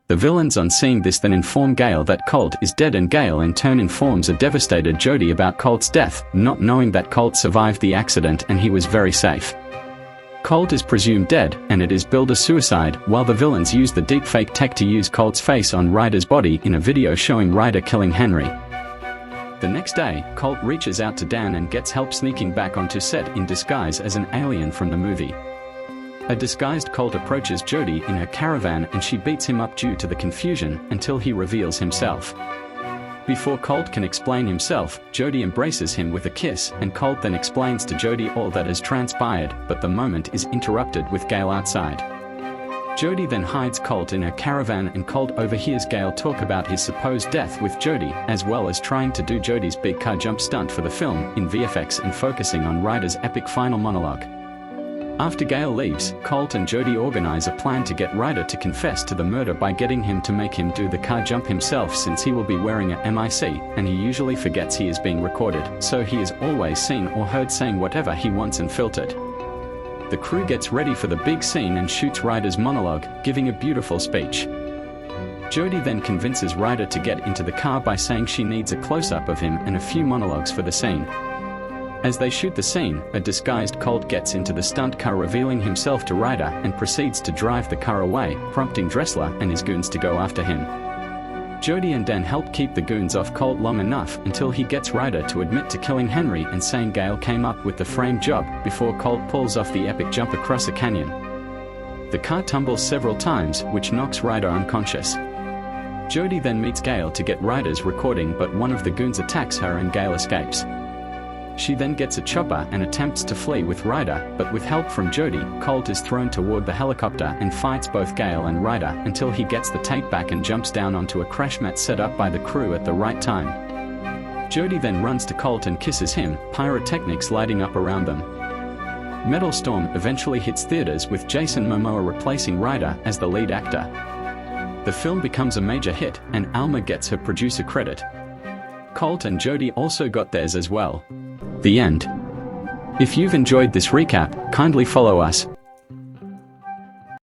The villains on seeing this then inform Gale that Colt is dead, and Gale in turn informs a devastated Jody about Colt's death, not knowing that Colt survived the accident and he was very safe. Colt is presumed dead, and it is billed a suicide, while the villains use the deepfake tech to use Colt's face on Ryder's body in a video showing Ryder killing Henry. The next day, Colt reaches out to Dan and gets help sneaking back onto set in disguise as an alien from the movie. A disguised Colt approaches Jody in her caravan and she beats him up due to the confusion until he reveals himself. Before Colt can explain himself, Jody embraces him with a kiss, and Colt then explains to Jody all that has transpired, but the moment is interrupted with Gale outside. Jody then hides Colt in her caravan, and Colt overhears Gale talk about his supposed death with Jody, as well as trying to do Jody's big car jump stunt for the film in VFX and focusing on Ryder's epic final monologue. After Gale leaves, Colt and Jody organize a plan to get Ryder to confess to the murder by getting him to make him do the car jump himself, since he will be wearing a MIC, and he usually forgets he is being recorded, so he is always seen or heard saying whatever he wants and filtered. The crew gets ready for the big scene and shoots Ryder's monologue, giving a beautiful speech. Jody then convinces Ryder to get into the car by saying she needs a close-up of him and a few monologues for the scene. As they shoot the scene, a disguised Colt gets into the stunt car, revealing himself to Ryder, and proceeds to drive the car away, prompting Dressler and his goons to go after him. Jody and Dan help keep the goons off Colt long enough until he gets Ryder to admit to killing Henry and saying Gale came up with the frame job, before Colt pulls off the epic jump across a canyon. The car tumbles several times, which knocks Ryder unconscious. Jody then meets Gale to get Ryder's recording, but one of the goons attacks her and Gale escapes. She then gets a chopper and attempts to flee with Ryder, but with help from Jody, Colt is thrown toward the helicopter and fights both Gale and Ryder until he gets the tape back and jumps down onto a crash mat set up by the crew at the right time. Jody then runs to Colt and kisses him, pyrotechnics lighting up around them. Metal Storm eventually hits theaters, with Jason Momoa replacing Ryder as the lead actor. The film becomes a major hit, and Alma gets her producer credit. Colt and Jody also got theirs as well. The end. If you've enjoyed this recap, kindly follow us,